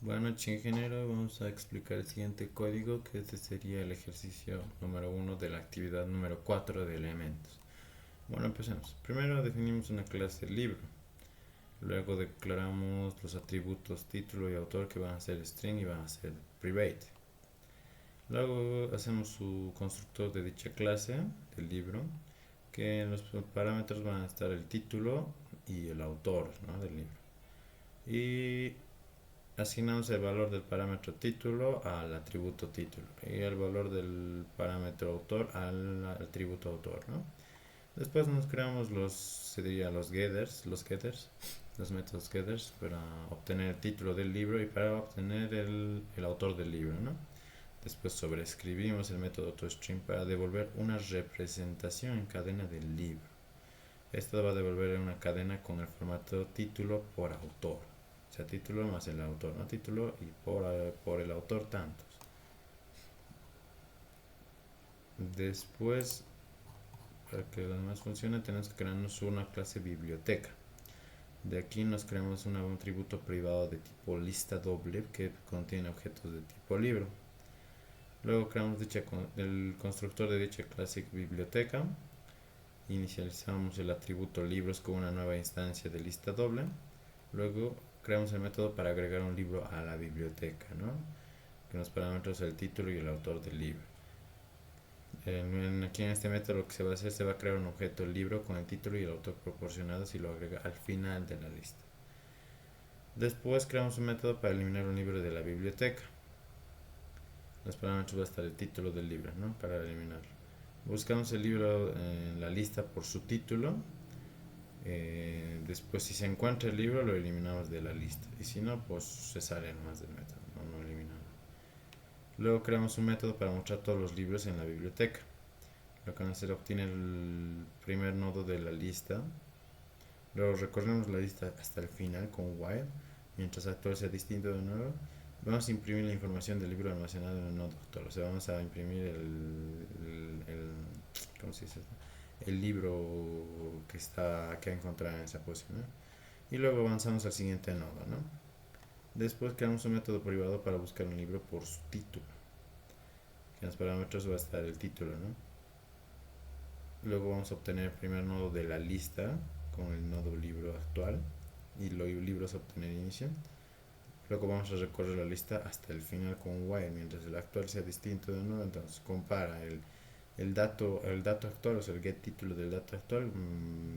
Buenas noches, ingeniero. Vamos a explicar el siguiente código, que este sería el ejercicio número uno de la actividad número 4 de elementos. Bueno, empecemos. Primero definimos una clase libro. Luego declaramos los atributos título y autor, que van a ser string y van a ser private. Luego hacemos su constructor de dicha clase, del libro, que en los parámetros van a estar el título y el autor, ¿no?, del libro. Y asignamos el valor del parámetro título al atributo título y el valor del parámetro autor al atributo autor, ¿no? Después nos creamos los métodos getters para obtener el título del libro y para obtener el autor del libro, ¿no? Después sobreescribimos el método toString para devolver una representación en cadena del libro. Esto va a devolver una cadena con el formato título por autor. O sea, título más el autor, ¿no? Título y por el autor tantos. Después, para que lo demás funcione, tenemos que crearnos una clase biblioteca. De aquí nos creamos un atributo privado de tipo lista doble que contiene objetos de tipo libro. Luego creamos el constructor de dicha clase biblioteca. Inicializamos el atributo libros con una nueva instancia de lista doble. Luego creamos el método para agregar un libro a la biblioteca, ¿no? Que los parámetros el título y el autor del libro. Aquí en este método lo que se va a hacer, se va a crear un objeto libro con el título y el autor proporcionados y lo agrega al final de la lista. Después creamos un método para eliminar un libro de la biblioteca. Los parámetros va a estar el título del libro, ¿no?, para eliminarlo. Buscamos el libro en la lista por su título. Después, si se encuentra el libro, lo eliminamos de la lista, y si no, pues se sale nomás del método, no eliminamos. Luego creamos un método para mostrar todos los libros en la biblioteca. Lo que van a hacer, obtiene el primer nodo de la lista. Luego recorremos la lista hasta el final con while, mientras actual sea distinto de nuevo. Vamos a imprimir la información del libro almacenado en el nodo actual. O sea, vamos a imprimir ¿cómo se dice esto?, el libro que ha encontrado en esa posición, ¿no? Y luego avanzamos al siguiente nodo, ¿no? Después creamos un método privado para buscar un libro por su título, que en los parámetros va a estar el título, ¿no? Luego vamos a obtener el primer nodo de la lista con el nodo libro actual y los libros a obtener inicio. Luego vamos a recorrer la lista hasta el final con while, mientras el actual sea distinto de nuevo. Entonces compara el dato actual, o sea, el get título del dato actual,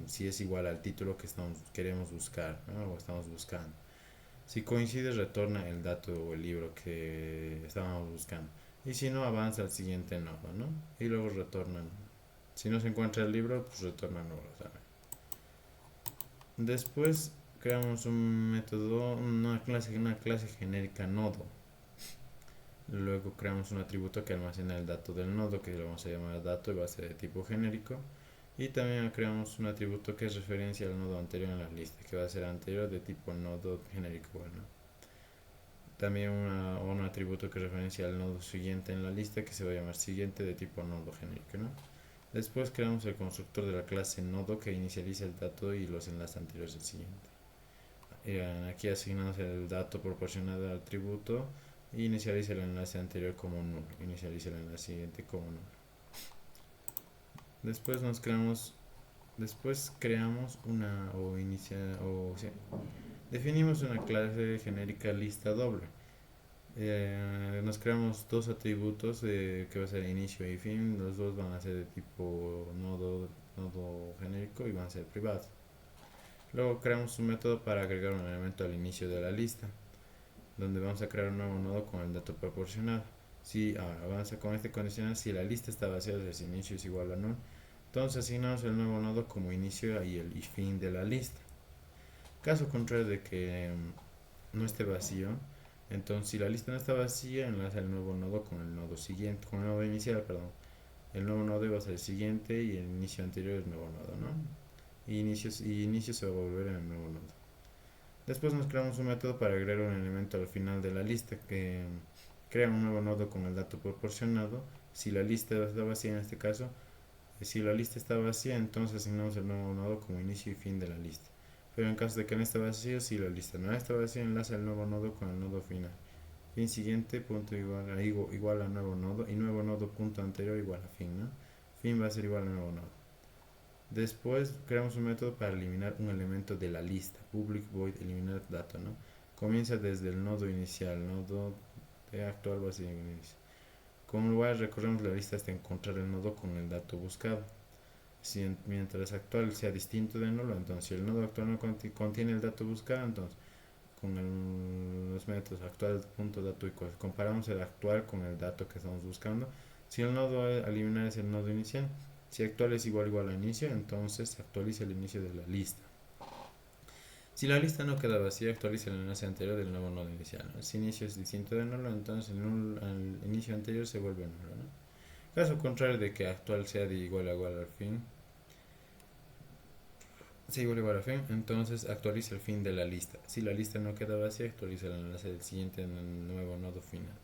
si es igual al título que queremos buscar, ¿no?, o estamos buscando. Si coincide, retorna el dato o el libro que estábamos buscando. Y si no, avanza al siguiente nodo, ¿no? Y luego retorna. Si no se encuentra el libro, pues retorna nulo también. Después creamos un método, una clase genérica nodo. Luego creamos un atributo que almacena el dato del nodo, que lo vamos a llamar dato y va a ser de tipo genérico. Y también creamos un atributo que es referencia al nodo anterior en la lista, que va a ser anterior de tipo nodo genérico, ¿no? También un atributo que referencia al nodo siguiente en la lista, que se va a llamar siguiente de tipo nodo genérico, ¿no? Después creamos el constructor de la clase nodo que inicializa el dato y los enlaces anteriores del siguiente. Aquí asignamos el dato proporcionado al atributo y inicializa el enlace anterior como nulo, inicializa el enlace siguiente como nulo. Después creamos una o inicia o sí, definimos una clase genérica lista doble. Nos creamos dos atributos que va a ser inicio y fin. Los dos van a ser de tipo nodo genérico y van a ser privados. Luego creamos un método para agregar un elemento al inicio de la lista, donde vamos a crear un nuevo nodo con el dato proporcionado. Si avanza con este condicional, si la lista está vacía, o sea, inicio es igual a null, entonces asignamos el nuevo nodo como inicio y el fin de la lista. Caso contrario de que no esté vacío, entonces si la lista no está vacía, enlaza el nuevo nodo con el nodo siguiente, con el nodo inicial, perdón. El nuevo nodo va a ser el siguiente y el inicio anterior es el nuevo nodo, ¿no? Y inicio se va a volver en el nuevo nodo. Después nos creamos un método para agregar un elemento al final de la lista que crea un nuevo nodo con el dato proporcionado. Si la lista está vacía, en este caso, si la lista está vacía, entonces asignamos el nuevo nodo como inicio y fin de la lista. Pero en caso de que no esté vacío, si la lista no está vacía, enlaza el nuevo nodo con el nodo final. Fin siguiente, punto igual a nuevo nodo, y nuevo nodo punto anterior igual a fin, ¿no? Fin va a ser igual a nuevo nodo. Después creamos un método para eliminar un elemento de la lista, public void eliminar dato, ¿no? Comienza desde el nodo inicial, nodo de actual va a ser inicio. Como lugar recorremos la lista hasta encontrar el nodo con el dato buscado. Si mientras actual sea distinto de nulo, entonces si el nodo actual no contiene el dato buscado, entonces con los métodos actual.dato y comparamos el actual con el dato que estamos buscando. Si el nodo a eliminar es el nodo inicial, si actual es igual a inicio, entonces actualiza el inicio de la lista. Si la lista no queda vacía, actualiza el enlace anterior del nuevo nodo inicial, ¿no? Si inicio es distinto de nulo, entonces el inicio anterior se vuelve nulo, ¿no? Caso contrario de que actual sea de igual a igual al fin, igual al fin, entonces actualiza el fin de la lista. Si la lista no queda vacía, actualiza el enlace del siguiente en el nuevo nodo final.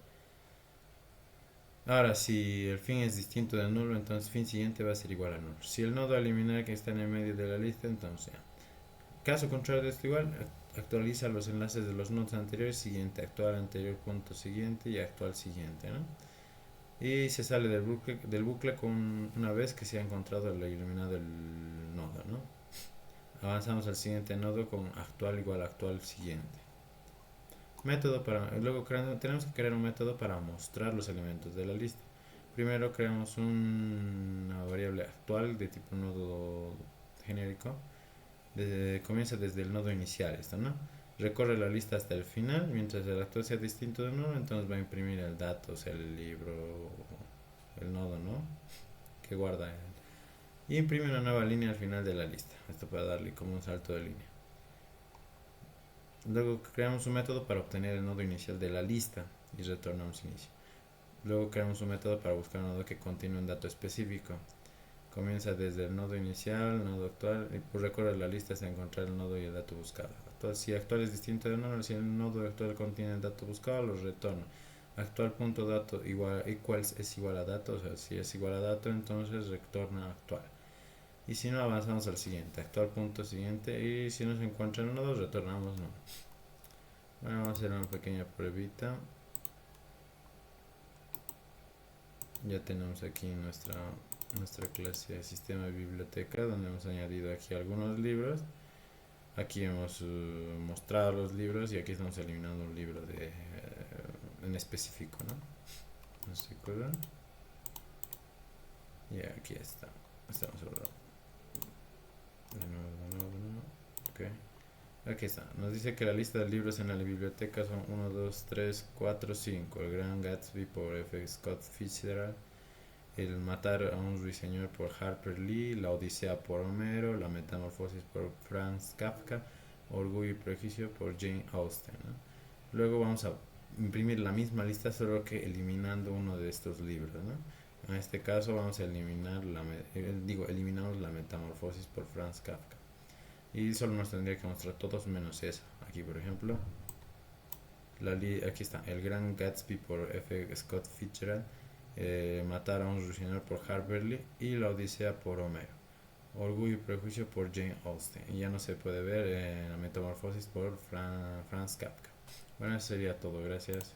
Ahora, si el fin es distinto de nulo, entonces fin siguiente va a ser igual a nulo. Si el nodo a eliminar que está en el medio de la lista, entonces caso contrario de esto igual, actualiza los enlaces de los nodos anteriores, siguiente, actual anterior, punto siguiente y actual siguiente, ¿no? Y se sale del bucle con una vez que se ha encontrado el eliminado el nodo, ¿no? Avanzamos al siguiente nodo con actual igual a actual siguiente. Luego tenemos que crear un método para mostrar los elementos de la lista. Primero creamos una variable actual de tipo nodo genérico. Comienza desde el nodo inicial, esto, ¿no? Recorre la lista hasta el final, mientras el actual sea distinto de nulo, entonces va a imprimir el dato, o sea, el libro, el nodo, ¿no? Que guarda y imprime una nueva línea al final de la lista. Esto para darle como un salto de línea. Luego creamos un método para obtener el nodo inicial de la lista y retornamos inicio. Luego creamos un método para buscar un nodo que contiene un dato específico. Comienza desde el nodo inicial, nodo actual, y pues recorre la lista hasta encontrar el nodo y el dato buscado. Si actual es distinto de nulo, si el nodo actual contiene el dato buscado, lo retorno. Actual.dato es igual a dato, o sea, si es igual a dato, entonces retorna actual. Y si no, avanzamos al siguiente, actual punto siguiente, y si no se encuentra el nodo, retornamos no. Bueno, vamos a hacer una pequeña pruebita. Ya tenemos aquí nuestra clase de sistema de biblioteca, donde hemos añadido aquí algunos libros. Aquí hemos mostrado los libros y aquí estamos eliminando un libro en específico, ¿no? ¿No se acuerdan? Y aquí está. Estamos hablando. De nuevo. Ok. Aquí está. Nos dice que la lista de libros en la biblioteca son 1, 2, 3, 4, 5. El Gran Gatsby por F. Scott Fitzgerald. El Matar a un ruiseñor por Harper Lee. La Odisea por Homero. La Metamorfosis por Franz Kafka. Orgullo y Prejuicio por Jane Austen, ¿no? Luego vamos a imprimir la misma lista, solo que eliminando uno de estos libros, ¿no? En este caso vamos a eliminamos la Metamorfosis por Franz Kafka. Y solo nos tendría que mostrar todos menos esa. Aquí, por ejemplo, aquí está, El Gran Gatsby por F. Scott Fitzgerald, Matar a un ruiseñor por Harper Lee y La Odisea por Homero. Orgullo y Prejuicio por Jane Austen. Y ya no se puede ver La Metamorfosis por Franz Kafka. Bueno, eso sería todo. Gracias.